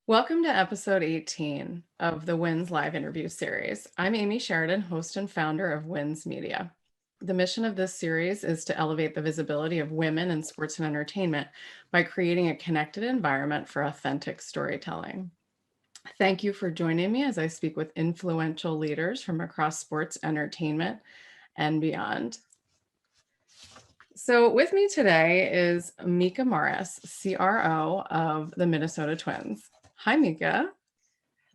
Welcome to episode 18 of the WINS live interview series. I'm Amy Sheridan, host and founder of WINS Media. The mission of this series is to elevate the visibility of women in sports and entertainment by creating a connected environment for authentic storytelling. Thank you for joining me as I speak with influential leaders from across sports, entertainment, and beyond. So with me today is Meka Morris, CRO of the Minnesota Twins. Hi, Meka.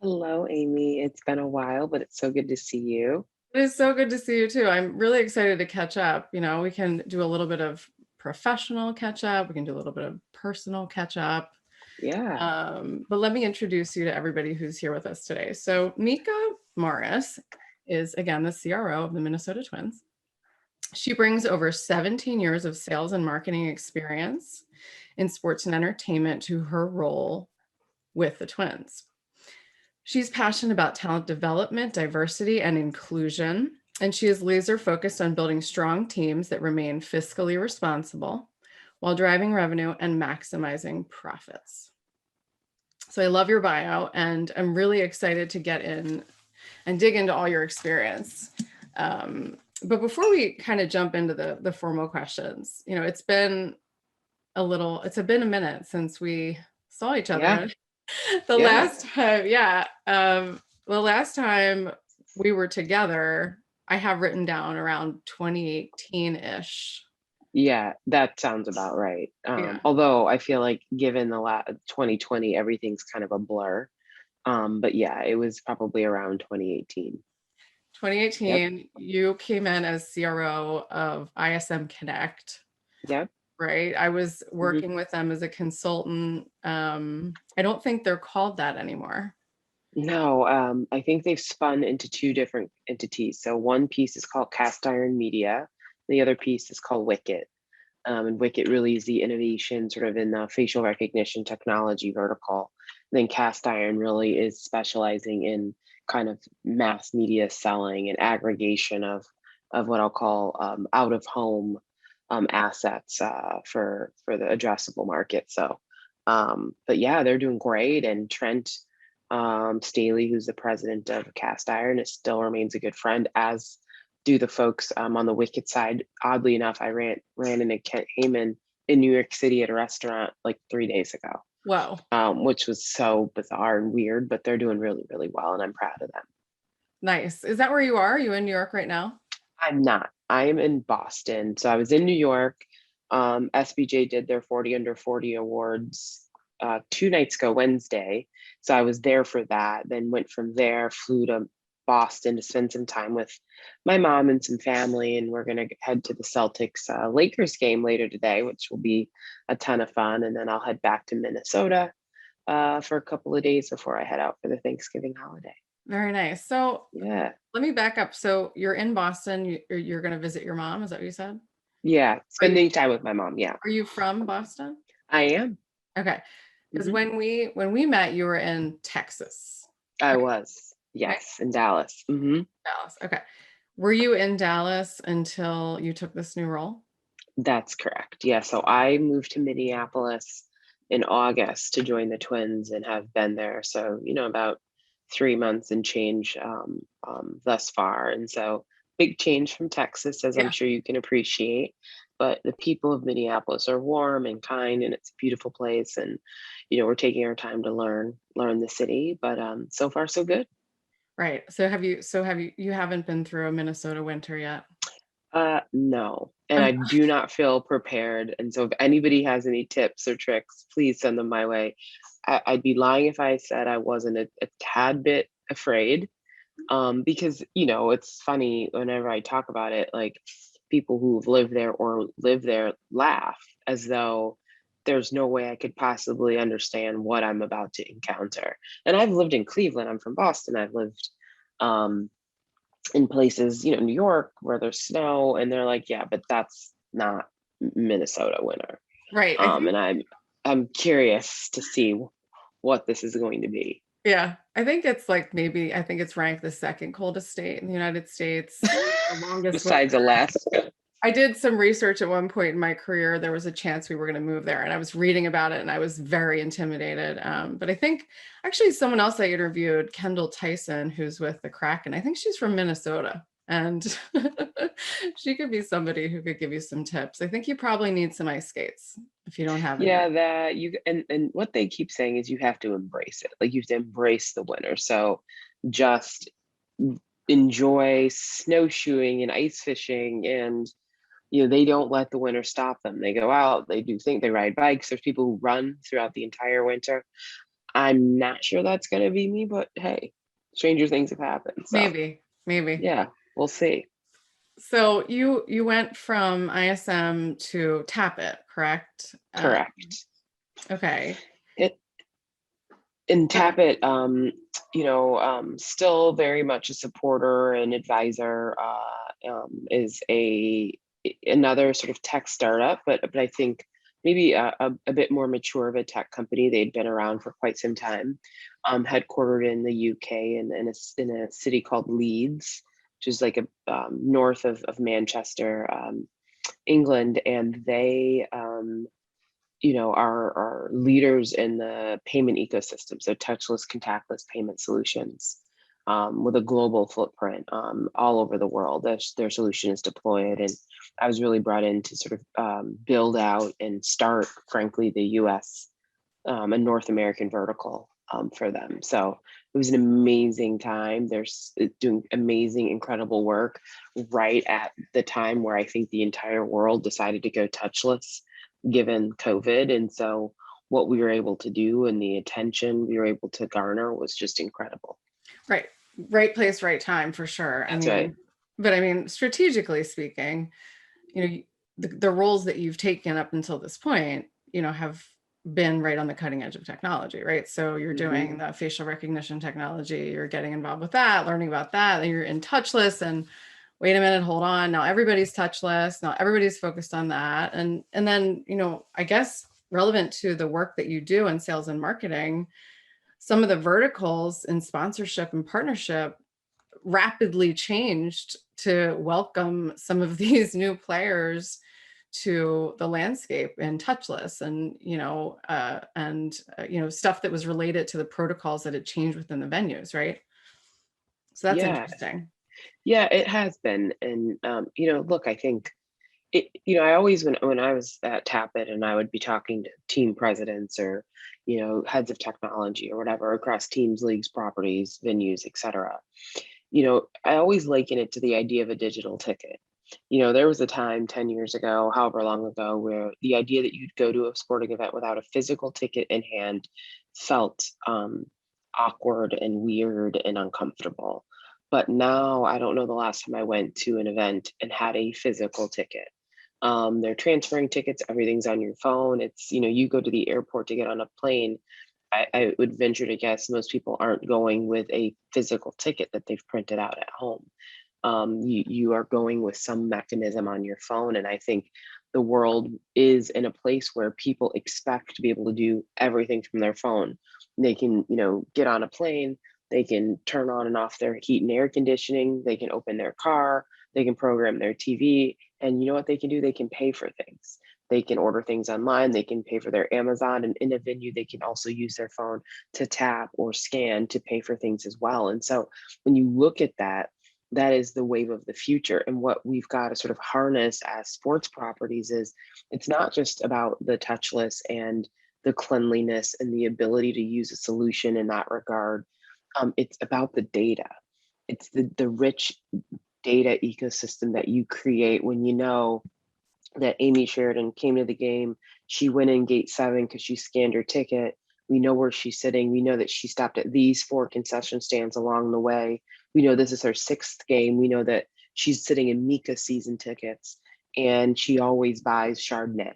Hello, Amy. It's been a while, but it's so good to see you. It is so good to see you too. I'm really excited to catch up. We can do a little bit of professional catch up. We can do a little bit of personal catch up. Yeah. But let me introduce you to everybody who's here with us today. So Meka Morris is, again, the CRO of the Minnesota Twins. She brings over 17 years of sales and marketing experience in sports and entertainment to her role with the Twins. She's passionate about talent development, diversity, and inclusion, and she is laser focused on building strong teams that remain fiscally responsible while driving revenue and maximizing profits. So I love your bio, and I'm really excited to get in and dig into all your experience. But before we kind of jump into the formal questions, it's been a minute since we saw each Yeah. other. Yeah. The last time we were together, I have written down around 2018-ish. Yeah. That sounds about right. Yeah. Although I feel like given the 2020, everything's kind of a blur. But yeah, it was probably around 2018. Yep. 2018, you came in as CRO of Ism Connect, Yep. right? I was hmm working with them as a consultant. I don't think they're called that anymore. No, I think they've spun into two different entities. So one piece is called Cast Iron Media. The other piece is called Wicket. And Wicket really is the innovation sort of in the facial recognition technology vertical. Then Cast Iron really is specializing in kind of mass media selling and aggregation of what I'll call out of home assets for the addressable market. So, but yeah, they're doing great. And Trent Staley, who's the president of Cast Iron, it still remains a good friend, as do the folks on the Wicked side. Oddly enough, I ran into Kent Heyman in New York City at a restaurant like 3 days ago, Whoa, which was so bizarre and weird, but they're doing really, really well, and I'm proud of them. nice. Is that where you are? Are you in New York right now? I'm not. I am in Boston. So I was in New York. SBJ did their 40 under 40 awards 2 nights ago, Wednesday. So I was there for that. Then went from there, flew to Boston to spend some time with my mom and some family. And we're going to head to the Celtics Lakers game later today, which will be a ton of fun. And then I'll head back to Minnesota for a couple of days before I head out for the Thanksgiving holiday. Very nice. So Yeah. let me back up. So you're in Boston. You're going to visit your mom. Is that what you said? Yeah. Are you Spending time with my mom. Yeah. are you from Boston? I am. Okay. Because Mhm. when we met, you were in Texas, I right? was, Right? yes, in Dallas. Dallas. Okay. Were you in Dallas until you took this new role? That's correct. Yeah, so I moved to Minneapolis in August to join the Twins and have been there. So, about 3 months and change thus far. And so, big change from Texas, as I'm Yeah. sure you can appreciate. But the people of Minneapolis are warm and kind, and it's a beautiful place. And, we're taking our time to learn the city. But so far, so good. Right. So you haven't been through a Minnesota winter yet? No, and I do not feel prepared. And so, if anybody has any tips or tricks, please send them my way. I'd be lying if I said I wasn't a tad bit afraid. Because it's funny whenever I talk about it, like people who've lived there or live there laugh as though there's no way I could possibly understand what I'm about to encounter. And I've lived in Cleveland. I'm from Boston. I've lived um, in places, New York where there's snow, and they're like, yeah, but that's not Minnesota winter. Right. I think And I'm curious to see what this is going to be. Yeah. I think it's ranked the second coldest state in the United States. The longest winter. Besides Alaska. I did some research at one point in my career. There was a chance we were going to move there, and I was reading about it, and I was very intimidated. But I think actually someone else I interviewed, Kendall Tyson, who's with the Kraken, I think she's from Minnesota, and she could be somebody who could give you some tips. I think you probably need some ice skates if you don't have any. Yeah, that you and what they keep saying is you have to embrace it. Like you have to embrace the winter. So just enjoy snowshoeing and ice fishing, and they don't let the winter stop them. They go out, they do things, they ride bikes. There's people who run throughout the entire winter. I'm not sure that's going to be me, but hey, stranger things have happened. So Maybe. yeah, we'll see. So you went from ISM to Tapit, correct? Correct. Okay. It and Tapit, still very much a supporter and advisor. Is another sort of tech startup, but I think maybe a bit more mature of a tech company. They'd been around for quite some time, headquartered in the UK and in a city called Leeds, which is like a north of Manchester, England, and they are leaders in the payment ecosystem, so touchless, contactless payment solutions, with a global footprint, all over the world. Their solution is deployed, and I was really brought in to sort of build out and start, frankly, the US and North American vertical for them. So it was an amazing time. They're doing amazing, incredible work right at the time where I think the entire world decided to go touchless given COVID. And so what we were able to do and the attention we were able to garner was just incredible. Right place, right time, for sure. That's right. But I mean, strategically speaking, the roles that you've taken up until this point, have been right on the cutting edge of technology, right? So you're doing the facial recognition technology, you're getting involved with that, learning about that, and you're in touchless, and wait a minute, hold on. Now everybody's touchless. Now everybody's focused on that. And then, I guess relevant to the work that you do in sales and marketing, some of the verticals in sponsorship and partnership rapidly changed to welcome some of these new players to the landscape in touchless, and stuff that was related to the protocols that had changed within the venues, right? So that's Yeah. interesting. Yeah, it has been. And look, I think I always, when I was at Tapit and I would be talking to team presidents or, heads of technology or whatever across teams, leagues, properties, venues, etc. I always liken it to the idea of a digital ticket. There was a time 10 years ago, however long ago, where the idea that you'd go to a sporting event without a physical ticket in hand felt awkward and weird and uncomfortable. But now I don't know the last time I went to an event and had a physical ticket. They're transferring tickets, everything's on your phone. It's, you go to the airport to get on a plane. I would venture to guess most people aren't going with a physical ticket that they've printed out at home. You are going with some mechanism on your phone. And I think the world is in a place where people expect to be able to do everything from their phone. They can, get on a plane, they can turn on and off their heat and air conditioning, they can open their car, they can program their TV, and you know what they can do? They can pay for things. They can order things online, they can pay for their Amazon, and in a venue, they can also use their phone to tap or scan to pay for things as well. And so when you look at that, that is the wave of the future. And what we've got to sort of harness as sports properties is it's not just about the touchless and the cleanliness and the ability to use a solution in that regard. It's about the data. It's the rich data ecosystem that you create when you know that Amy Sheridan came to the game. She went in gate 7 because she scanned her ticket. We know where she's sitting. We know that she stopped at these 4 concession stands along the way. We know this is her 6th game. We know that she's sitting in Meka season tickets and she always buys Chardonnay.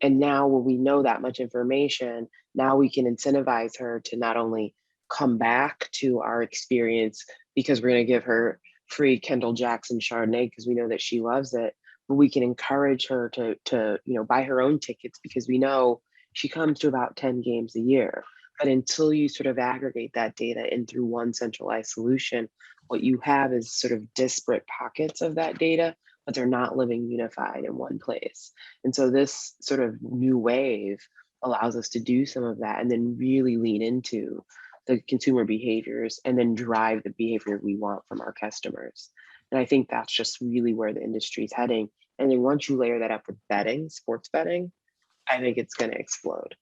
And now when we know that much information, now we can incentivize her to not only come back to our experience because we're going to give her free Kendall Jackson Chardonnay because we know that she loves it, but we can encourage her to buy her own tickets because we know she comes to about 10 games a year. But until you sort of aggregate that data in through one centralized solution, what you have is sort of disparate pockets of that data but they're not living unified in one place. And so this sort of new wave allows us to do some of that and then really lean into the consumer behaviors and then drive the behavior we want from our customers. And I think that's just really where the industry is heading. And then once you layer that up with betting, sports betting, I think it's going to explode.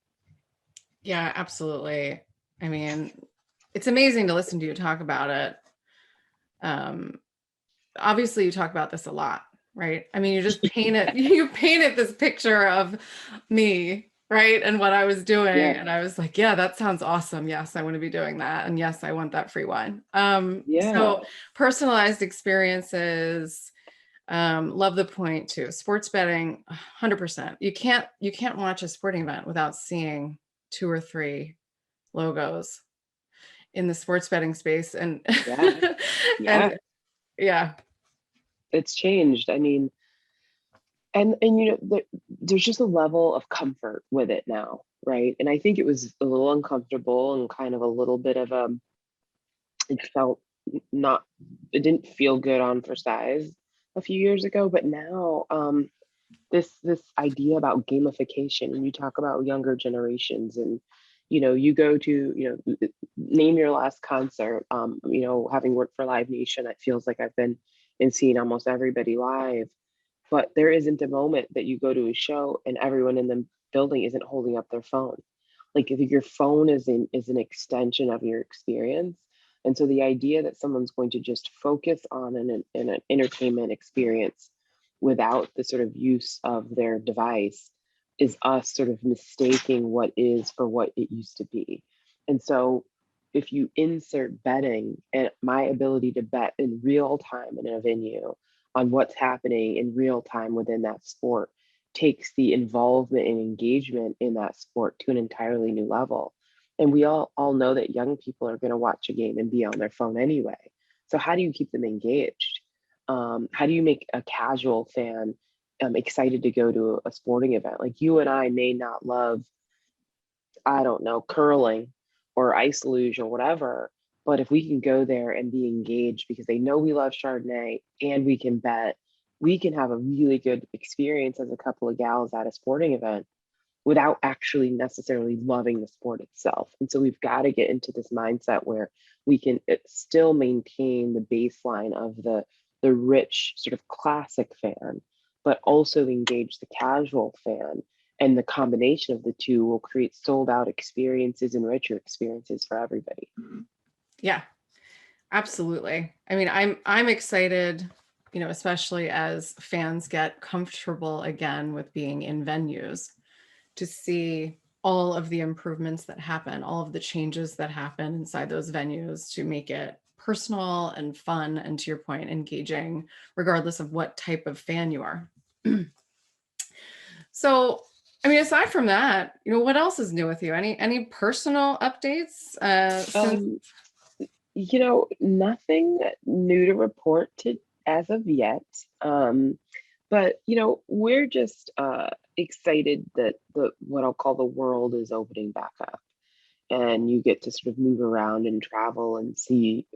Yeah, absolutely. I mean, it's amazing to listen to you talk about it. Obviously you talk about this a lot, right? I mean, you just painted you painted this picture of me, right? And what I was doing. Yeah, And I was like, yeah, that sounds awesome. Yes, I want to be doing that. And yes, I want that free wine. yeah, So personalized experiences, love the point too. Sports betting, 100%. You can't watch a sporting event without seeing 2 or 3 logos in the sports betting space. And yeah, yeah. and yeah. It's changed. I mean, and there's just a level of comfort with it now, right? And I think it was a little uncomfortable and kind of a little bit of a, it felt not, it didn't feel good on for size a few years ago, but now this idea about gamification, and you talk about younger generations, and you go to name your last concert. Having worked for Live Nation, it feels like I've been and seen almost everybody live, but there isn't a moment that you go to a show and everyone in the building isn't holding up their phone. Like if your phone is an extension of your experience. And so the idea that someone's going to just focus on an entertainment experience without the sort of use of their device is us sort of mistaking what is for what it used to be. And so if you insert betting and my ability to bet in real time in a venue on what's happening in real time within that sport takes the involvement and engagement in that sport to an entirely new level. And we all know that young people are going to watch a game and be on their phone anyway. So how do you keep them engaged? How do you make a casual fan excited to go to a sporting event? Like you and I may not love, I don't know, curling or ice luge or whatever. But if we can go there and be engaged because they know we love Chardonnay and we can bet, we can have a really good experience as a couple of gals at a sporting event without actually necessarily loving the sport itself. And so we've got to get into this mindset where we can still maintain the baseline of the rich sort of classic fan, but also engage the casual fan. And the combination of the two will create sold out experiences and richer experiences for everybody. Yeah, absolutely. I mean, I'm excited, especially as fans get comfortable again with being in venues, to see all of the improvements that happen, all of the changes that happen inside those venues to make it personal and fun, and to your point, engaging, regardless of what type of fan you are. So, I mean, aside from that, what else is new with you? Any personal updates since? Um, Nothing new to report to as of yet. But we're just excited that the what I'll call the world is opening back up, and you get to sort of move around and travel and see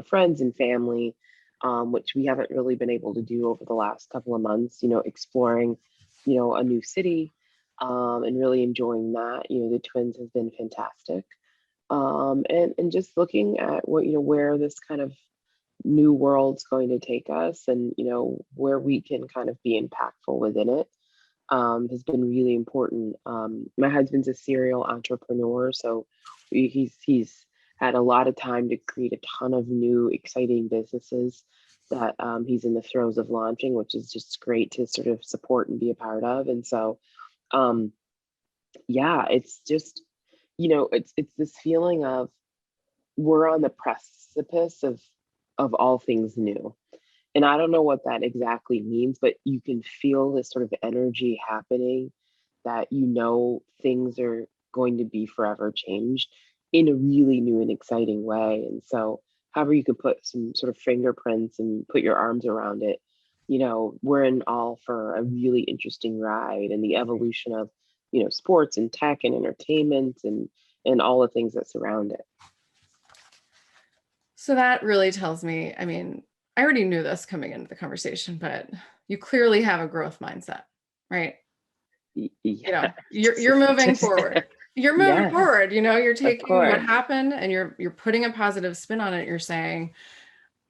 friends and family, which we haven't really been able to do over the last couple of months. Exploring a new city, and really enjoying that. The twins have been fantastic, and just looking at what where this kind of new world's going to take us, and where we can kind of be impactful within it, has been really important. My husband's a serial entrepreneur, so he's had a lot of time to create a ton of new exciting businesses that he's in the throes of launching, which is just great to sort of support and be a part of. And so um, yeah, it's just it's this feeling of we're on the precipice of all things new. And I don't know what that exactly means, but you can feel this sort of energy happening that things are going to be forever changed in a really new and exciting way. And so however you could put some sort of fingerprints and put your arms around it, we're in all for a really interesting ride, and the evolution of, sports and tech and entertainment and all the things that surround it. So that really tells me, I mean, I already knew this coming into the conversation, but you clearly have a growth mindset, right? Yeah. You're moving forward. You're moving Yes, forward. You're of taking what course. happened and you're putting a positive spin on it. You're saying,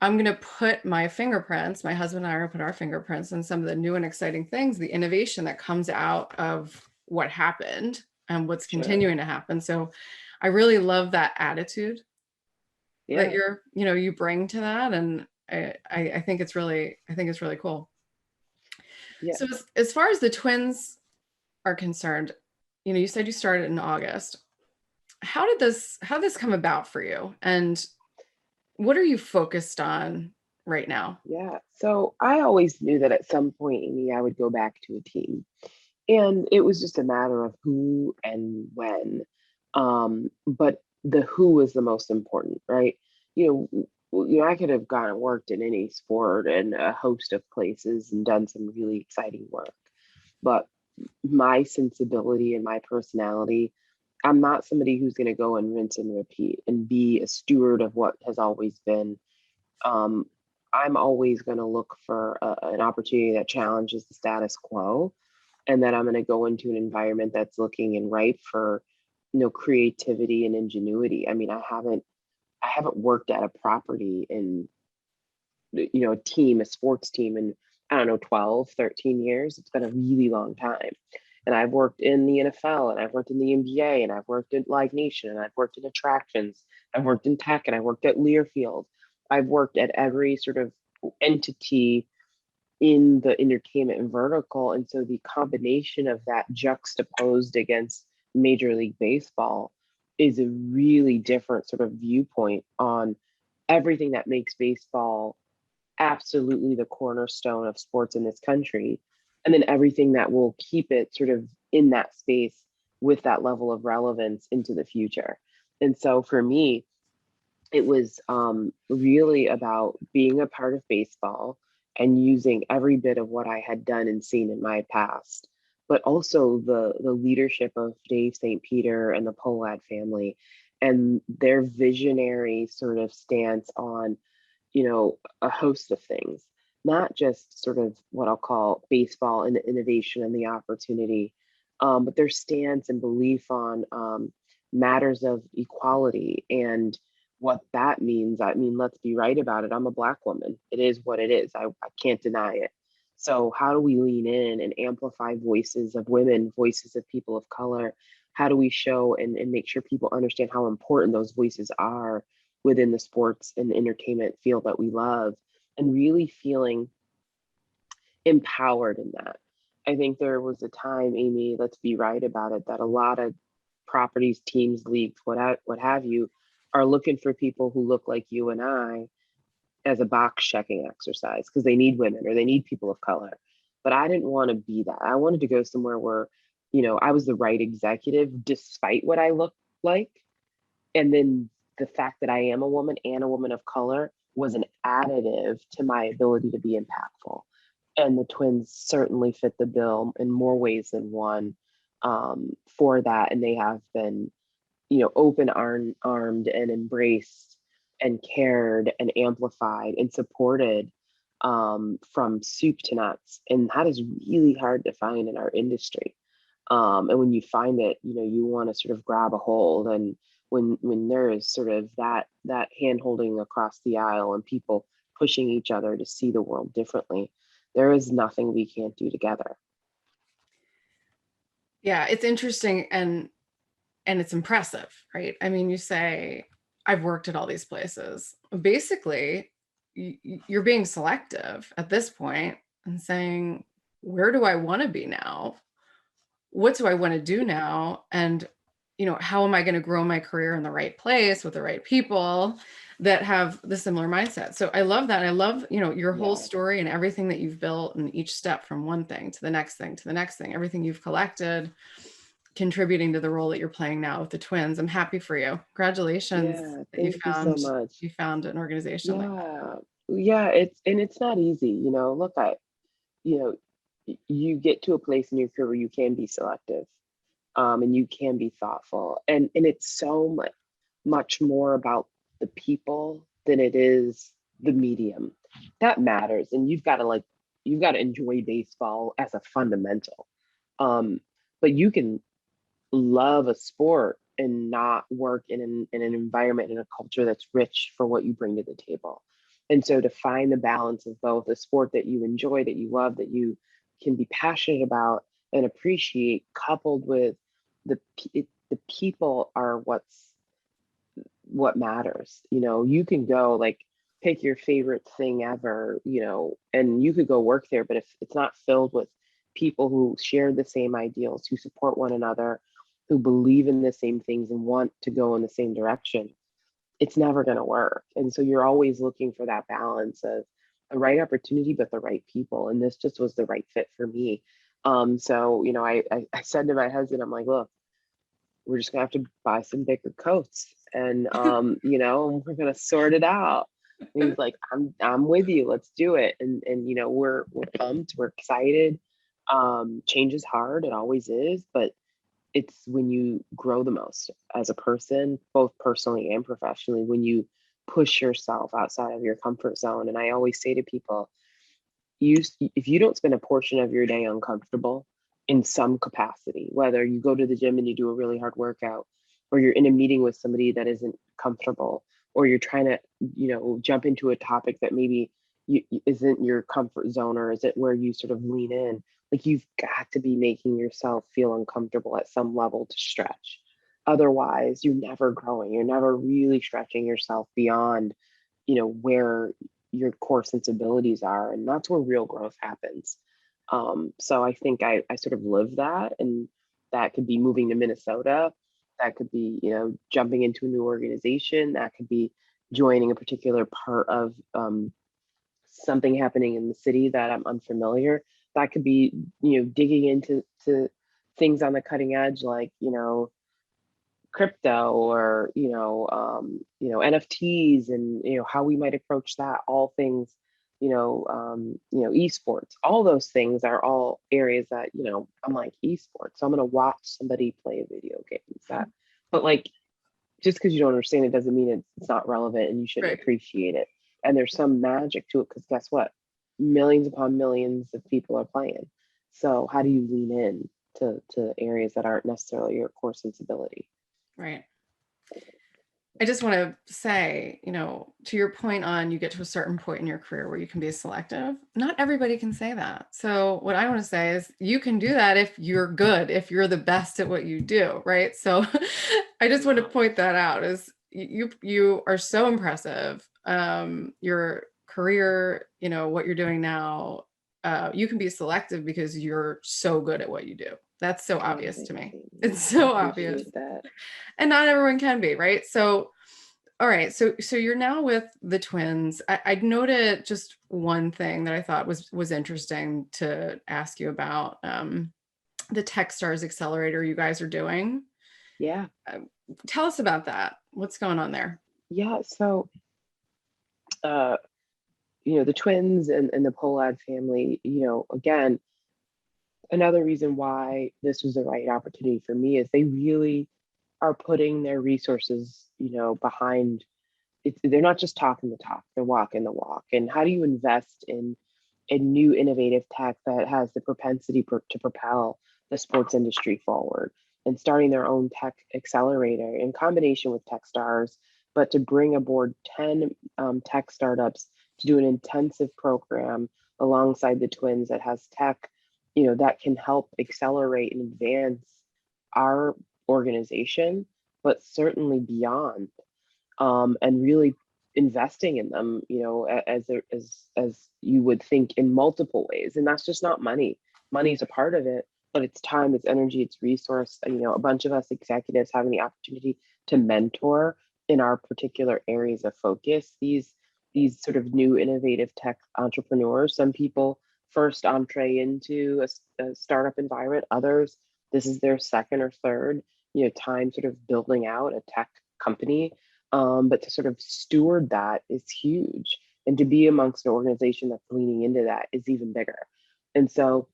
I'm going to put my fingerprints, my husband and I are going to put our fingerprints on some of the new and exciting things, the innovation that comes out of what happened and what's Sure. continuing to happen. So I really love that attitude that Yeah. you bring to that. And I think it's really, cool. Yeah. So as far as the twins are concerned, you said you started in August. How did this come about for you? And what are you focused on right now? Yeah. So I always knew that at some point, Amy, I would go back to a team. And it was just a matter of who and when. But the who was the most important, right? I could have gone and worked in any sport and a host of places and done some really exciting work. But my sensibility and my personality, I'm not somebody who's going to go and rinse and repeat and be a steward of what has always been. um, I'm always going to look for an opportunity that challenges the status quo, and then I'm going to go into an environment that's looking and ripe for, creativity and ingenuity. I mean, I haven't worked at a property in, a sports team in, I don't know, 12, 13 years. It's been a really long time. And I've worked in the NFL and I've worked in the NBA and I've worked at Live Nation and I've worked in attractions. I've worked in tech and I worked at Learfield. I've worked at every sort of entity in the entertainment vertical. And so the combination of that juxtaposed against Major League Baseball is a really different sort of viewpoint on everything that makes baseball absolutely the cornerstone of sports in this country, and then everything that will keep it sort of in that space with that level of relevance into the future. And so for me, it was really about being a part of baseball and using every bit of what I had done and seen in my past, but also the leadership of Dave St. Peter and the Pohlad family and their visionary sort of stance on, a host of things, not just sort of what I'll call baseball and the innovation and the opportunity, but their stance and belief on matters of equality and what that means. I mean, let's be right about it. I'm a Black woman. It is what it is. I can't deny it. So, how do we lean in and amplify voices of women, voices of people of color? How do we show and make sure people understand how important those voices are within the sports and entertainment field that we love, and really feeling empowered in that? I think there was a time, Amy, let's be right about it, that a lot of properties, teams, leagues, what have you, are looking for people who look like you and I as a box checking exercise because they need women or they need people of color. But I didn't want to be that. I wanted to go somewhere where, I was the right executive despite what I looked like. And then the fact that I am a woman and a woman of color was an additive to my ability to be impactful. And the twins certainly fit the bill in more ways than one, for that. And they have been, open armed and embraced and cared and amplified and supported, from soup to nuts. And that is really hard to find in our industry. And when you find it, you want to sort of grab a hold. And when there is sort of that hand holding across the aisle and people pushing each other to see the world differently, there is nothing we can't do together. Yeah, it's interesting and it's impressive, right? I mean, you say, I've worked at all these places. Basically, you're being selective at this point and saying, where do I want to be now? What do I want to do now? And, how am I going to grow my career in the right place with the right people that have the similar mindset? So I love that. I love, your whole Yeah. story and everything that you've built and each step from one thing to the next thing to the next thing, everything you've collected contributing to the role that you're playing now with the twins. I'm happy for you. Congratulations Yeah. that Thank you so much. you found an organization like that. Yeah. Yeah. It's not easy. Look, you know, you get to a place in your career where you can be selective, and you can be thoughtful. And it's so much more about the people than it is the medium. That matters. And you've got to like you've got to enjoy baseball as a fundamental. But you can love a sport and not work in an environment, in a culture that's rich for what you bring to the table. And so to find the balance of both a sport that you enjoy, that you love, that you can be passionate about and appreciate, coupled with the people are what matters. You know, you can go like pick your favorite thing ever, you know, and you could go work there, but if it's not filled with people who share the same ideals, who support one another, who believe in the same things and want to go in the same direction, it's never going to work. And so you're always looking for that balance of the right opportunity, but the right people. And this just was the right fit for me. So, you know, I said to my husband, I'm like, look, we're just gonna have to buy some bigger coats and you know, we're gonna sort it out. And he's like, I'm with you, let's do it. And you know, we're pumped, we're excited. Change is hard, it always is, but it's when you grow the most as a person, both personally and professionally, when you push yourself outside of your comfort zone. And I always say to people, if you don't spend a portion of your day uncomfortable in some capacity, whether you go to the gym and you do a really hard workout, or you're in a meeting with somebody that isn't comfortable, or you're trying to, you know, jump into a topic that maybe isn't your comfort zone, or is it where you sort of lean in, like you've got to be making yourself feel uncomfortable at some level to stretch. Otherwise, you're never growing. You're never really stretching yourself beyond, you know, where your core sensibilities are, and that's where real growth happens. So I think I sort of live that, and that could be moving to Minnesota, that could be, you know, jumping into a new organization, that could be joining a particular part of something happening in the city that I'm unfamiliar, that could be, you know, digging into things on the cutting edge, like, you know, crypto, or you know, NFTs, and you know, how we might approach that. All things, you know, esports, all those things are all areas that, you know, I'm like, esports, so I'm going to watch somebody play a video game. That, but like, just because you don't understand it doesn't mean it's not relevant and you shouldn't Right. appreciate it. And there's some magic to it, because guess what, millions upon millions of people are playing. So how do you lean in to areas that aren't necessarily your core sensibility? Right. I just want to say, you know, to your point on, you get to a certain point in your career where you can be selective. Not everybody can say that. So what I want to say is you can do that if you're good, if you're the best at what you do, right? So I just want to point that out, is you are so impressive. Your career, you know, what you're doing now, you can be selective because you're so good at what you do. That's so obvious to me. It's so obvious. That. And not everyone can be, right? So, all right. So you're now with the Twins. I noted just one thing that I thought was interesting to ask you about, the Techstars Accelerator you guys are doing. Yeah. Tell us about that. What's going on there? Yeah. So, uh, you know, the Twins and the Polad family, you know, again, another reason why this was the right opportunity for me is they really are putting their resources, you know, behind it. They're not just talking the talk, they're walking the walk. And how do you invest in a new innovative tech that has the propensity to propel the sports industry forward? And starting their own tech accelerator in combination with Techstars, but to bring aboard 10 tech startups to do an intensive program alongside the Twins that has tech, you know, that can help accelerate and advance our organization, but certainly beyond, and really investing in them, you know, as you would think, in multiple ways. And that's just not money. Money's a part of it, but it's time, it's energy, it's resource. You know, a bunch of us executives having the opportunity to mentor in our particular areas of focus, these sort of new innovative tech entrepreneurs. Some people first entree into a startup environment, others this is their second or third, you know, time sort of building out a tech company. But to sort of steward that is huge. And to be amongst an organization that's leaning into that is even bigger. And so,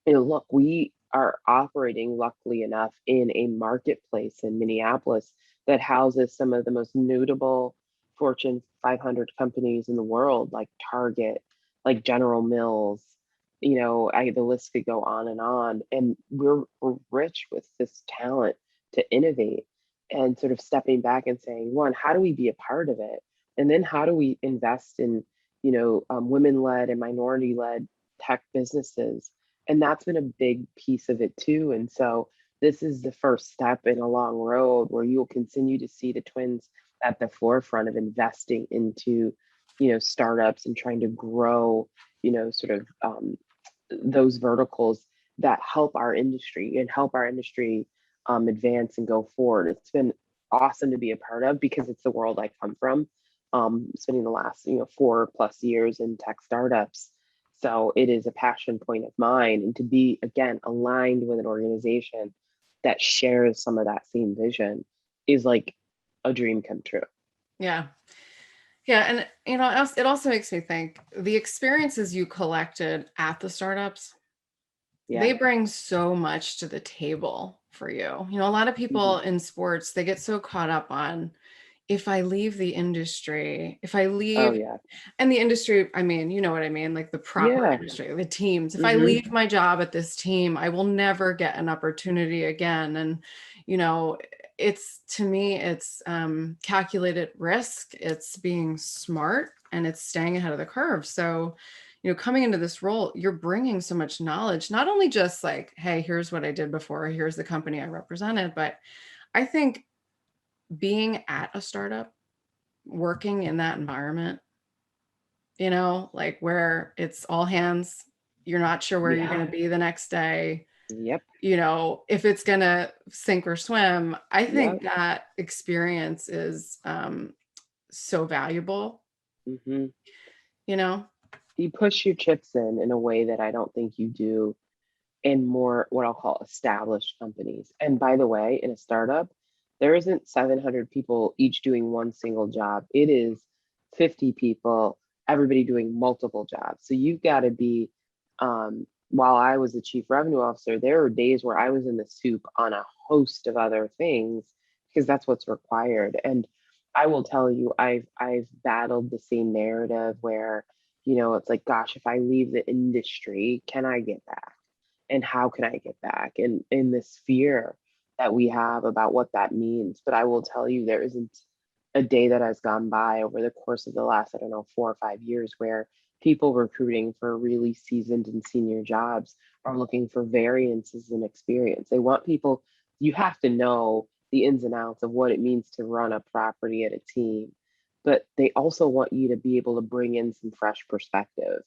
you know, look, we are operating, luckily enough, in a marketplace in Minneapolis that houses some of the most notable Fortune 500 companies in the world, like Target, like General Mills, the list could go on. And we're rich with this talent to innovate, and sort of stepping back and saying, one, how do we be a part of it? And then how do we invest in, women-led and minority-led tech businesses? And that's been a big piece of it too. And so this is the first step in a long road where you'll continue to see the twins at the forefront of investing into, startups and trying to grow, sort of those verticals that help our industry and help our industry advance and go forward. It's been awesome to be a part of because it's the world I come from, spending the last 4+ years in tech startups. So it is a passion point of mine, and to be again aligned with an organization that shares some of that same vision is like a dream come true. Yeah. Yeah. And, it also makes me think the experiences you collected at the startups, they Yeah. bring so much to the table for you. A lot of people Mhm. in sports, they get so caught up on, if I leave the industry, if I Oh leave, yeah. and the industry, I mean, you know what I mean? Like the proper Yeah. industry, the teams. If I Hmm. leave my job at this team, I will never get an opportunity again. And, you know, it's to me, it's calculated risk, it's being smart, and it's staying ahead of the curve. So, coming into this role, you're bringing so much knowledge, not only just like, hey, here's what I did before, here's the company I represented, but I think being at a startup, working in that environment, like where it's all hands, you're not sure where you're going Yeah. to be the next day, Yep. if it's going to sink or swim. I think Yep. that experience is so valuable, Hmm. you know? You push your chips in a way that I don't think you do in more what I'll call established companies. And by the way, in a startup, there isn't 700 people each doing one single job. It is 50 people, everybody doing multiple jobs. So you've got to be, while I was the chief revenue officer, there were days where I was in the soup on a host of other things because that's what's required. And I will tell you, I've battled the same narrative where, it's like, gosh, if I leave the industry, can I get back? And how can I get back? And in this fear that we have about what that means. But I will tell you, there isn't a day that has gone by over the course of the last, I don't know, 4 or 5 years where people recruiting for really seasoned and senior jobs are looking for variances in experience. They want people, you have to know the ins and outs of what it means to run a property at a team, but they also want you to be able to bring in some fresh perspective.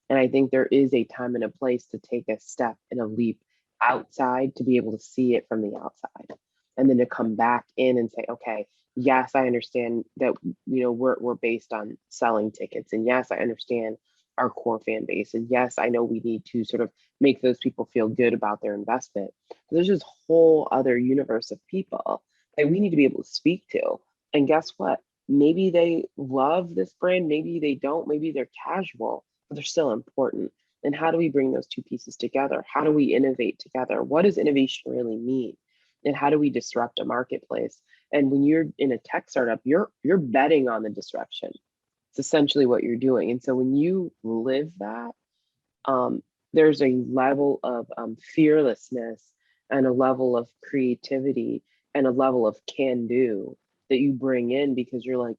And I think there is a time and a place to take a step and a leap outside to be able to see it from the outside. And then to come back in and say, okay, yes, I understand that we're based on selling tickets. And yes, I understand our core fan base. And yes, I know we need to sort of make those people feel good about their investment. But there's this whole other universe of people that we need to be able to speak to. And guess what? Maybe they love this brand, maybe they don't, maybe they're casual, but they're still important. And how do we bring those two pieces together? How do we innovate together? What does innovation really mean? And how do we disrupt a marketplace? And when you're in a tech startup, you're betting on the disruption. It's essentially what you're doing. And so when you live that, um, there's a level of fearlessness and a level of creativity and a level of can do that you bring in because you're like,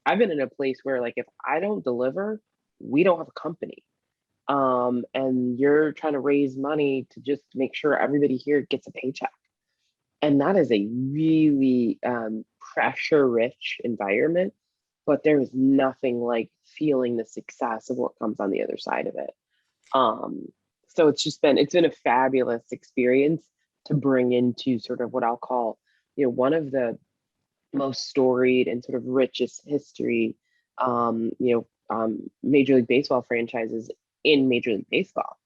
I've been in a place where like if I don't deliver, we don't have a company. And you're trying to raise money to just make sure everybody here gets a paycheck. And that is a really pressure rich environment, but there is nothing like feeling the success of what comes on the other side of it. Um, so it's been a fabulous experience to bring into sort of what I'll call, one of the most storied and sort of richest history, Major League Baseball franchises in Major League Baseball.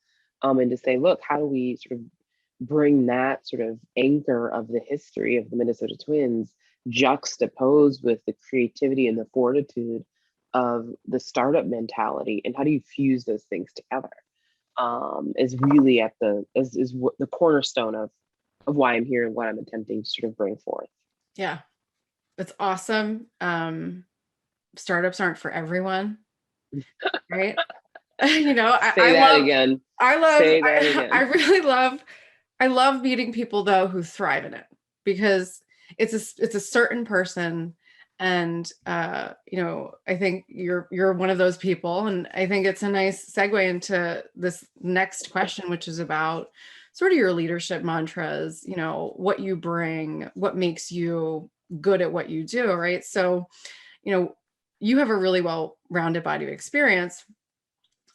And to say, look, how do we sort of bring that sort of anchor of the history of the Minnesota Twins juxtaposed with the creativity and the fortitude of the startup mentality, and how do you fuse those things together? Is really at is what the cornerstone of why I'm here and what I'm attempting to sort of bring forth. Yeah, it's awesome. Startups aren't for everyone, right? You know, Say that again. I love, Say that I again. really love, I love meeting people though who thrive in it, because it's a certain person. And you know, I think you're one of those people. And I think it's a nice segue into this next question, which is about sort of your leadership mantras, you know, what you bring, what makes you good at what you do, right? So, you know, you have a really well-rounded body of experience.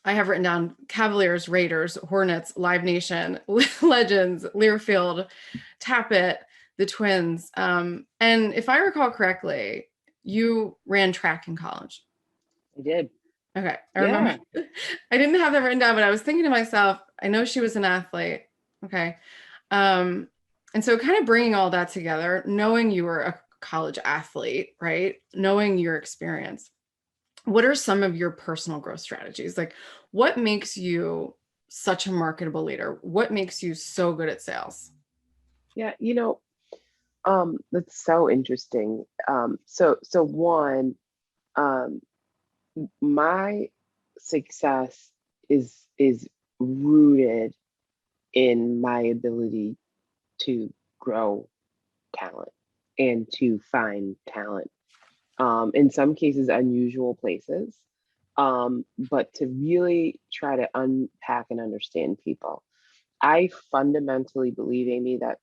I have written down Cavaliers, Raiders, Hornets, Live Nation, Legends, Learfield, Tapit, the Twins. And if I recall correctly, you ran track in college. I did. Okay, I remember. Yeah. I didn't have that written down, but I was thinking to myself, I know she was an athlete. Okay. Um, and so kind of bringing all that together, knowing you were a college athlete, right? Knowing your experience, what are some of your personal growth strategies? Like, what makes you such a marketable leader? What makes you so good at sales? Yeah. That's so interesting. So one, um, my success is rooted in my ability to grow talent and to find talent. In some cases, unusual places, but to really try to unpack and understand people. I fundamentally believe, Amy, that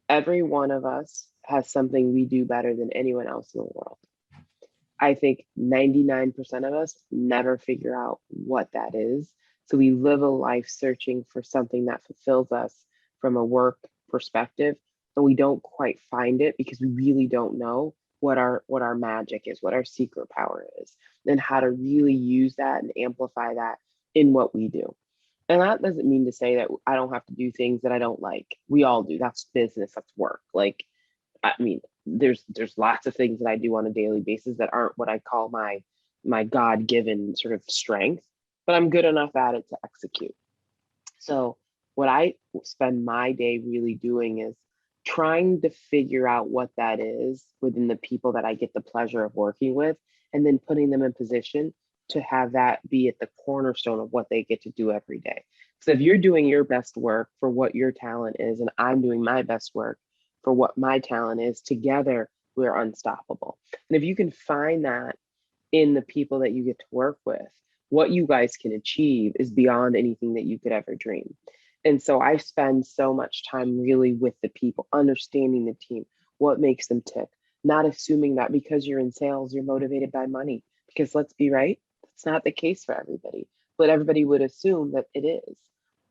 every one of us has something we do better than anyone else in the world. I think 99% of us never figure out what that is. So we live a life searching for something that fulfills us from a work perspective, and we don't quite find it because we really don't know what our magic is, what our secret power is, and how to really use that and amplify that in what we do. And that doesn't mean to say that I don't have to do things that I don't like. We all do. That's business, that's work. Like, I mean, there's lots of things that I do on a daily basis that aren't what I call my God-given sort of strength, but I'm good enough at it to execute. So what I spend my day really doing is trying to figure out what that is within the people that I get the pleasure of working with, and then putting them in position to have that be at the cornerstone of what they get to do every day. So if you're doing your best work for what your talent is, and I'm doing my best work for what my talent is, together we're unstoppable. And if you can find that in the people that you get to work with, what you guys can achieve is beyond anything that you could ever dream. And so I spend so much time really with the people, understanding the team, what makes them tick, not assuming that because you're in sales, you're motivated by money. Because let's be right, that's not the case for everybody, but everybody would assume that it is.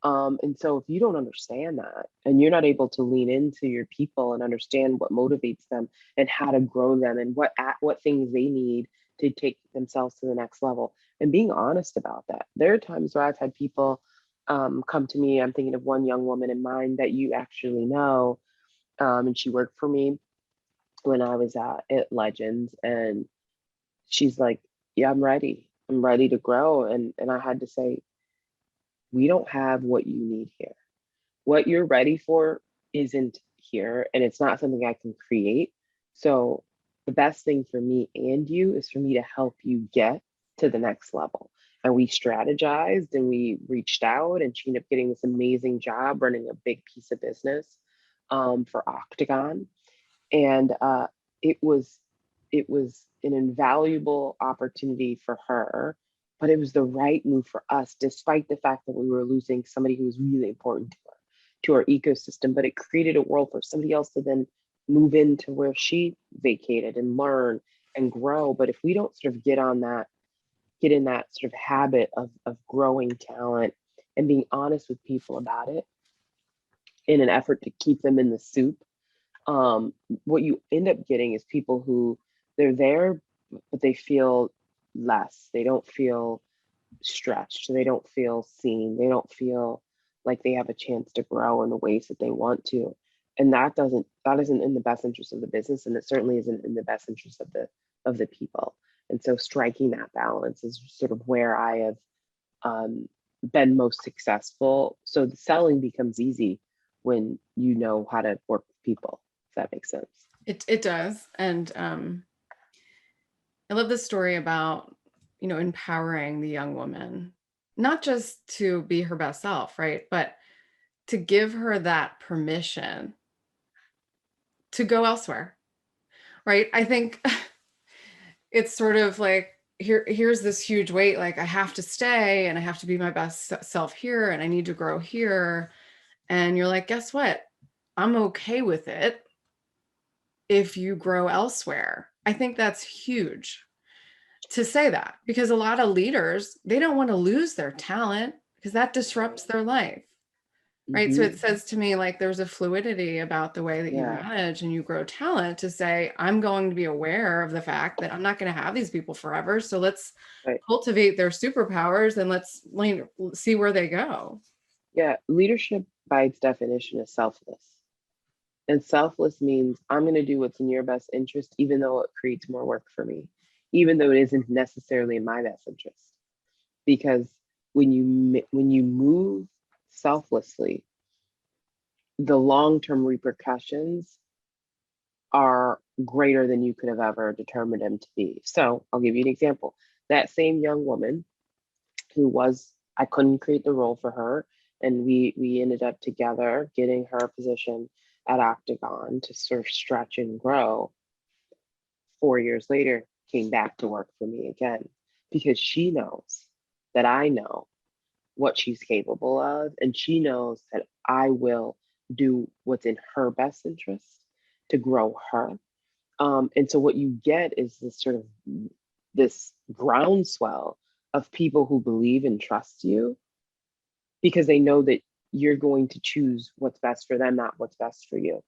And so if you don't understand that and you're not able to lean into your people and understand what motivates them and how to grow them and what things they need to take themselves to the next level, and being honest about that. There are times where I've had people come to me. I'm thinking of one young woman in mind that you actually know, and she worked for me when I was at Legends, and she's like, "Yeah, I'm ready. I'm ready to grow." And I had to say, "We don't have what you need here. What you're ready for isn't here, and it's not something I can create. So the best thing for me and you is for me to help you get to the next level." And we strategized and we reached out, and she ended up getting this amazing job running a big piece of business for Octagon. And it was an invaluable opportunity for her, but it was the right move for us, despite the fact that we were losing somebody who was really important to our ecosystem. But it created a world for somebody else to then move into where she vacated and learn and grow. But if we don't sort of get in that sort of habit of growing talent and being honest with people about it in an effort to keep them in the soup, um, what you end up getting is people who they're there, but they feel less. They don't feel stretched. They don't feel seen. They don't feel like they have a chance to grow in the ways that they want to. And that isn't in the best interest of the business, and it certainly isn't in the best interest of the people. And so striking that balance is sort of where I have been most successful. So the selling becomes easy when you know how to work with people, if that makes sense. It does. And I love the story about, you know, empowering the young woman not just to be her best self, right? But to give her that permission to go elsewhere, right? I think it's sort of like, here's this huge weight, like I have to stay and I have to be my best self here and I need to grow here. And you're like, guess what? I'm okay with it if you grow elsewhere. I think that's huge to say that, because a lot of leaders, they don't want to lose their talent because that disrupts their life. Right. So it says to me, like, there's a fluidity about the way that you Yeah. manage and you grow talent to say, I'm going to be aware of the fact that I'm not going to have these people forever. So let's Right. cultivate their superpowers and let's see where they go. Yeah. Leadership by its definition is selfless. And selfless means I'm going to do what's in your best interest, even though it creates more work for me, even though it isn't necessarily in my best interest. Because when you move selflessly, the long-term repercussions are greater than you could have ever determined them to be. So I'll give you an example. That same young woman I couldn't create the role for her, and we ended up together getting her a position at Octagon to sort of stretch and grow. 4 years later, came back to work for me again because she knows that I know what she's capable of, and she knows that I will do what's in her best interest to grow her. And so what you get is this groundswell of people who believe and trust you because they know that you're going to choose what's best for them, not what's best for you.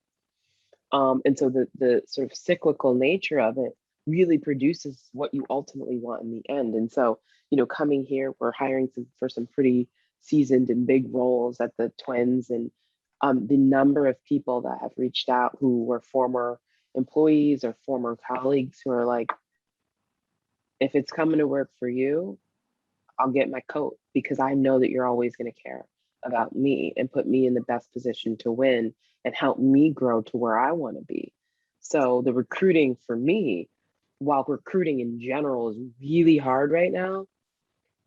And so the sort of cyclical nature of it really produces what you ultimately want in the end. And so, coming here, we're hiring for some pretty seasoned and big roles at the Twins, and the number of people that have reached out who were former employees or former colleagues who are like, if it's coming to work for you, I'll get my coat because I know that you're always going to care about me and put me in the best position to win and help me grow to where I want to be. So the recruiting for me, while recruiting in general is really hard right now,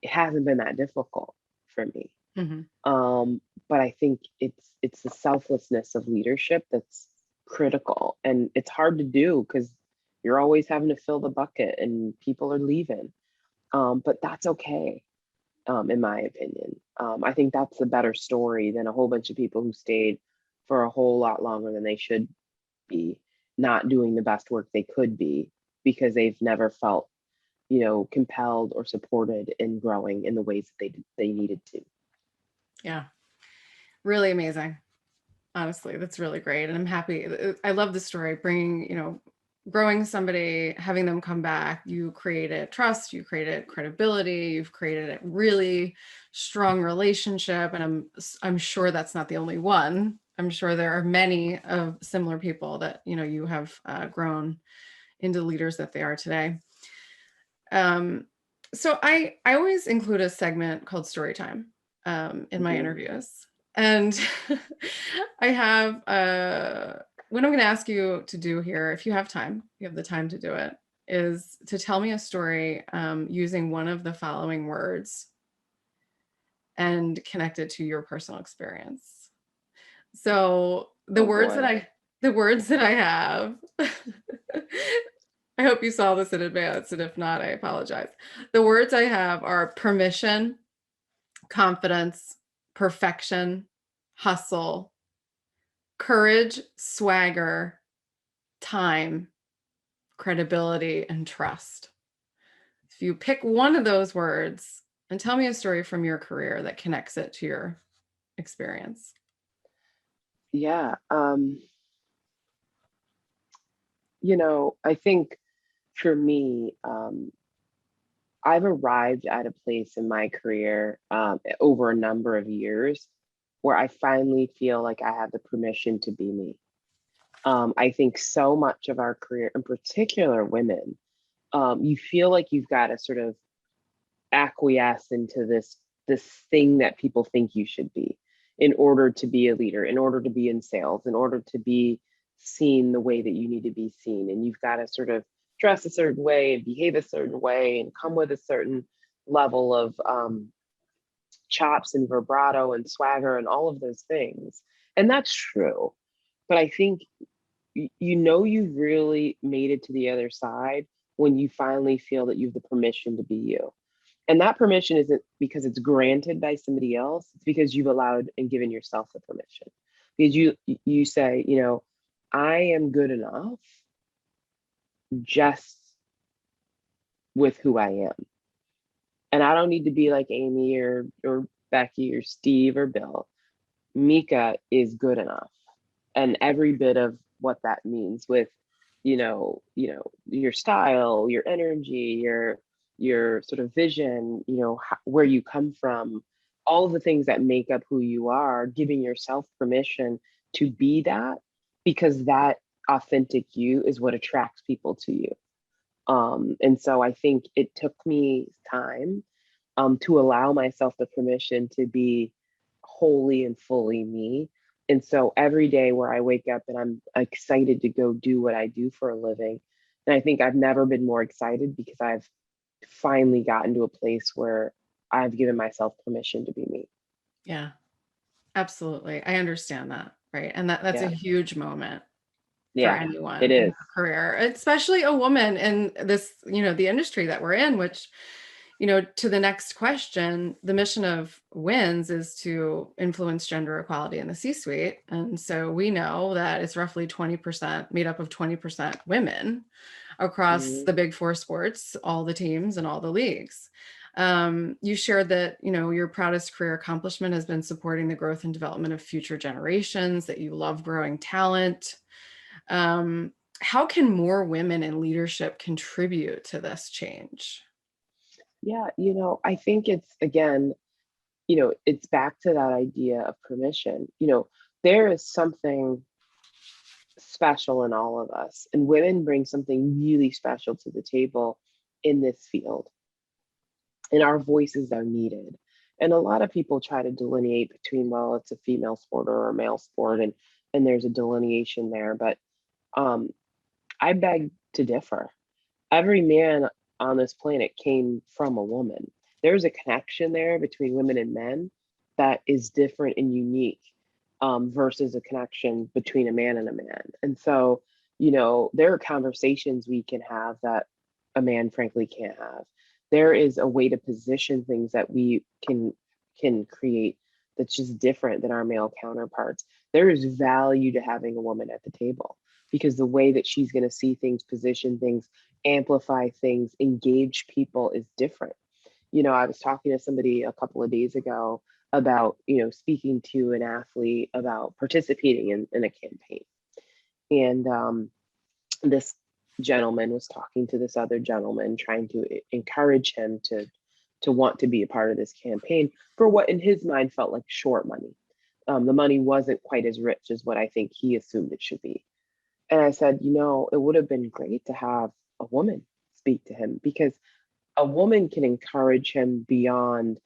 it hasn't been that difficult for me. Mm-hmm. But I think it's the selflessness of leadership that's critical, and it's hard to do because you're always having to fill the bucket and people are leaving. But that's okay, in my opinion. I think that's the better story than a whole bunch of people who stayed for a whole lot longer than they should be, not doing the best work they could be because they've never felt, compelled or supported in growing in the ways that they needed to. Yeah. Really amazing. Honestly, that's really great. And I'm happy. I love the story, bringing, growing somebody, having them come back. You created trust, you created credibility, you've created a really strong relationship. And I'm sure that's not the only one. I'm sure there are many of similar people that, you have grown into leaders that they are today. So I always include a segment called story time in my interviews. And I have what I'm going to ask you to do here, if you have time, you have the time to do it, is to tell me a story using one of the following words and connect it to your personal experience. So the words that I have, I hope you saw this in advance, and if not, I apologize. The words I have are permission, confidence, perfection, hustle, courage, swagger, time, credibility, and trust. If you pick one of those words and tell me a story from your career that connects it to your experience. Yeah. I think for me, I've arrived at a place in my career over a number of years where I finally feel like I have the permission to be me. I think so much of our career, in particular women, you feel like you've got to sort of acquiesce into this thing that people think you should be in order to be a leader, in order to be in sales, in order to be seen the way that you need to be seen. And you've got to sort of dress a certain way and behave a certain way and come with a certain level of chops and vibrato and swagger and all of those things. And that's true. But I think you really made it to the other side when you finally feel that you have the permission to be you. And that permission isn't because it's granted by somebody else, it's because you've allowed and given yourself the permission. Because you say, I am good enough just with who I am. And I don't need to be like Amy or Becky or Steve or Bill. Meka is good enough. And every bit of what that means with, your style, your energy, your sort of vision, where you come from, all of the things that make up who you are, giving yourself permission to be that, because that authentic you is what attracts people to you. And so I think it took me time to allow myself the permission to be wholly and fully me. And so every day where I wake up and I'm excited to go do what I do for a living, and I think I've never been more excited because I've finally gotten to a place where I've given myself permission to be me. Yeah, absolutely. I understand that. Right. And that's a Yeah. huge moment for Yeah, anyone it in is. their career, especially a woman in this, the industry that we're in, which, to the next question, the mission of WINS is to influence gender equality in the C-suite. And so we know that it's roughly 20%, made up of 20% women across Mhm. the big four sports, all the teams and all the leagues. You shared that, your proudest career accomplishment has been supporting the growth and development of future generations, that you love growing talent. How can more women in leadership contribute to this change? Yeah, I think it's again, it's back to that idea of permission. There is something special in all of us, and women bring something really special to the table in this field, and our voices are needed. And a lot of people try to delineate between, well, it's a female sport or a male sport, and there's a delineation there. But um, I beg to differ. Every man on this planet came from a woman. There's a connection there between women and men that is different and unique, versus a connection between a man and a man. And so, there are conversations we can have that a man frankly can't have. There is a way to position things that we can create that's just different than our male counterparts. There is value to having a woman at the table because the way that she's going to see things, position things, amplify things, engage people is different. I was talking to somebody a couple of days ago about, speaking to an athlete about participating in a campaign. And this gentleman was talking to this other gentleman, trying to encourage him to want to be a part of this campaign for what in his mind felt like short money. The money wasn't quite as rich as what I think he assumed it should be. And I said, it would have been great to have a woman speak to him because a woman can encourage him beyond,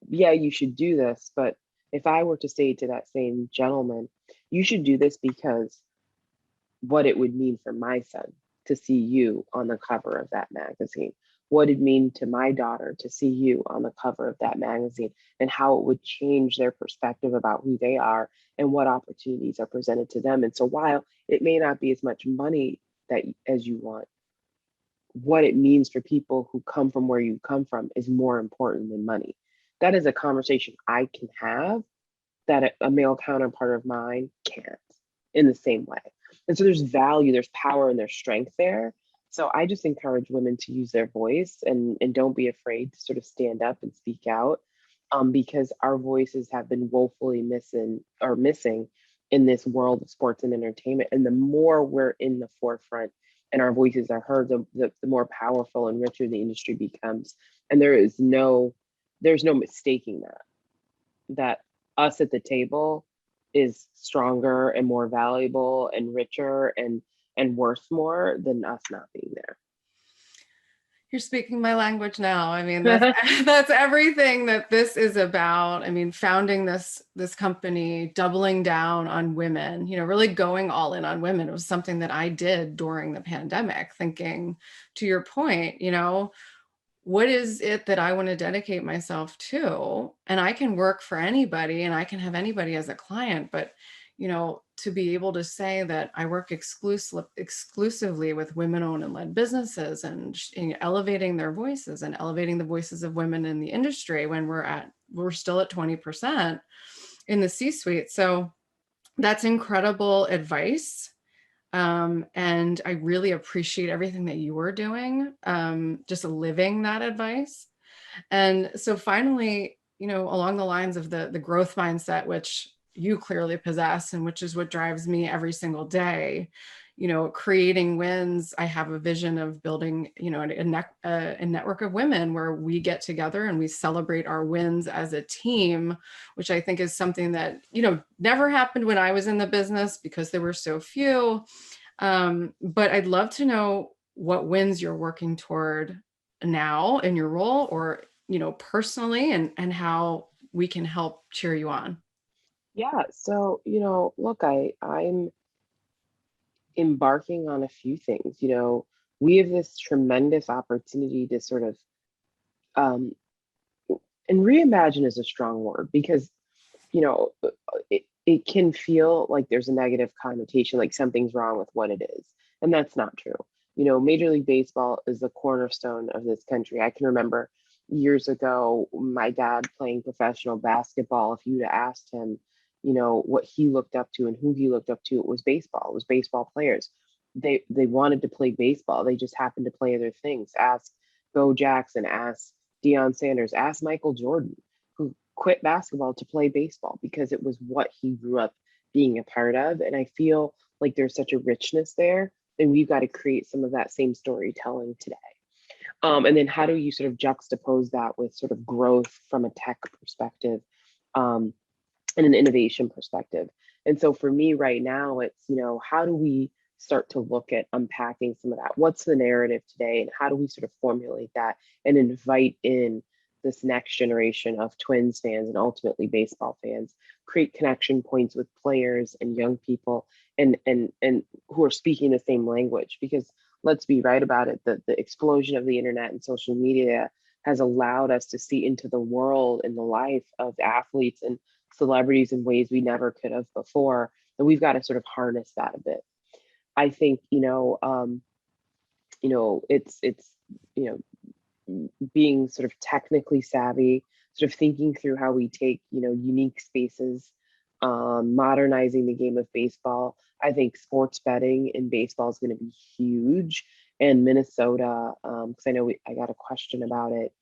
yeah, you should do this. But if I were to say to that same gentleman, you should do this because what it would mean for my son to see you on the cover of that magazine, what it mean to my daughter to see you on the cover of that magazine, and how it would change their perspective about who they are and what opportunities are presented to them. And so while it may not be as much money that as you want, what it means for people who come from where you come from is more important than money. That is a conversation I can have that a male counterpart of mine can't in the same way. And so there's value, there's power, and there's strength there. So I just encourage women to use their voice and don't be afraid to sort of stand up and speak out, because our voices have been woefully missing in this world of sports and entertainment. And the more we're in the forefront and our voices are heard, the more powerful and richer the industry becomes. And there's no mistaking that us at the table is stronger and more valuable and richer and worth more than us not being there. You're speaking my language now. I mean, that's everything that this is about. I mean, founding this company, doubling down on women, really going all in on women. It was something that I did during the pandemic, thinking, to your point, what is it that I want to dedicate myself to? And I can work for anybody and I can have anybody as a client, but to be able to say that I work exclusively with women-owned and led businesses and elevating their voices and elevating the voices of women in the industry when we're still at 20% in the C-suite. So that's incredible advice. And I really appreciate everything that you are doing, just living that advice. And so finally, along the lines of the growth mindset, which you clearly possess, and which is what drives me every single day, creating wins. I have a vision of building, a network of women where we get together and we celebrate our wins as a team, which I think is something that, never happened when I was in the business because there were so few. But I'd love to know what wins you're working toward now in your role, or, personally, and how we can help cheer you on. Yeah. So, look, I'm embarking on a few things. We have this tremendous opportunity to sort of, um, and reimagine is a strong word because, you know, it can feel like there's a negative connotation, like something's wrong with what it is. And that's not true. Major League Baseball is the cornerstone of this country. I can remember years ago, my dad playing professional basketball. If you'd asked him, what he looked up to and who he looked up to, it was baseball. It was baseball players. They wanted to play baseball. They just happened to play other things. Ask Bo Jackson, ask Deion Sanders, ask Michael Jordan, who quit basketball to play baseball because it was what he grew up being a part of. And I feel like there's such a richness there, and we've got to create some of that same storytelling today. And then how do you sort of juxtapose that with sort of growth from a tech perspective, and an innovation perspective? And so for me right now, it's, how do we start to look at unpacking some of that? What's the narrative today? And how do we sort of formulate that and invite in this next generation of Twins fans and ultimately baseball fans, create connection points with players and young people and who are speaking the same language? Because let's be right about it, the explosion of the internet and social media has allowed us to see into the world and the life of athletes and celebrities in ways we never could have before. And we've got to sort of harness that a bit. I think, it's, being sort of technically savvy, sort of thinking through how we take, unique spaces, modernizing the game of baseball. I think sports betting in baseball is going to be huge. And Minnesota, because I know I got a question about it,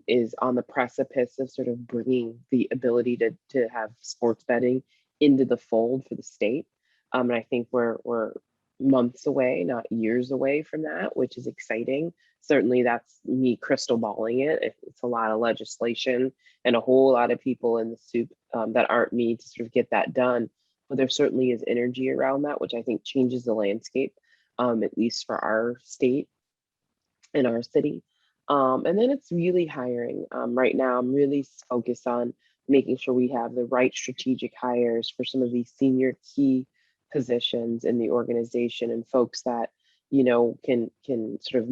is on the precipice of sort of bringing the ability to have sports betting into the fold for the state. And I think we're months away, not years away from that, which is exciting. Certainly that's me crystal balling it. It's a lot of legislation and a whole lot of people in the soup that aren't me to sort of get that done. But there certainly is energy around that, which I think changes the landscape, at least for our state and our city. And then it's really hiring. Right now, I'm really focused on making sure we have the right strategic hires for some of these senior key positions in the organization, and folks that can sort of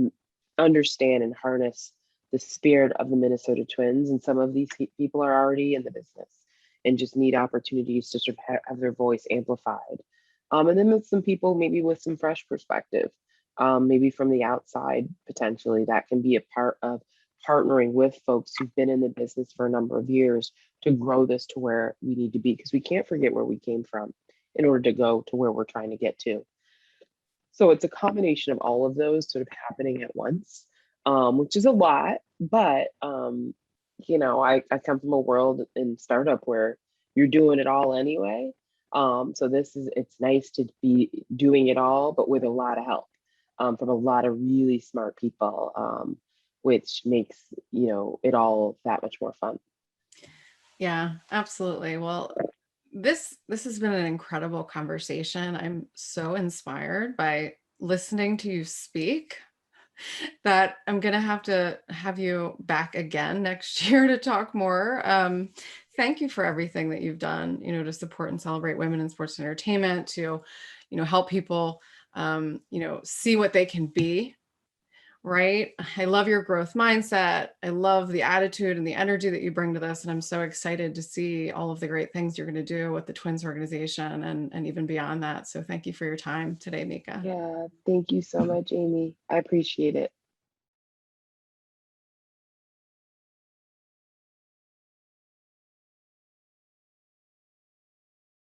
understand and harness the spirit of the Minnesota Twins. And some of these people are already in the business and just need opportunities to sort of have their voice amplified. And then with some people maybe with some fresh perspective, maybe from the outside, potentially, that can be a part of partnering with folks who've been in the business for a number of years to grow this to where we need to be, because we can't forget where we came from in order to go to where we're trying to get to. So it's a combination of all of those sort of happening at once, which is a lot. But, I come from a world in startup where you're doing it all anyway. So it's nice to be doing it all, but with a lot of help from a lot of really smart people, which makes, it all that much more fun. Yeah, absolutely. Well, this has been an incredible conversation. I'm so inspired by listening to you speak that I'm going to have you back again next year to talk more. Thank you for everything that you've done, to support and celebrate women in sports and entertainment, to, help people, see what they can be right? I love your growth mindset. I love the attitude and the energy that you bring to this. And I'm so excited to see all of the great things you're going to do with the Twins organization and even beyond that. So thank you for your time today, Meka. Yeah, thank you so much, Amy. I appreciate it.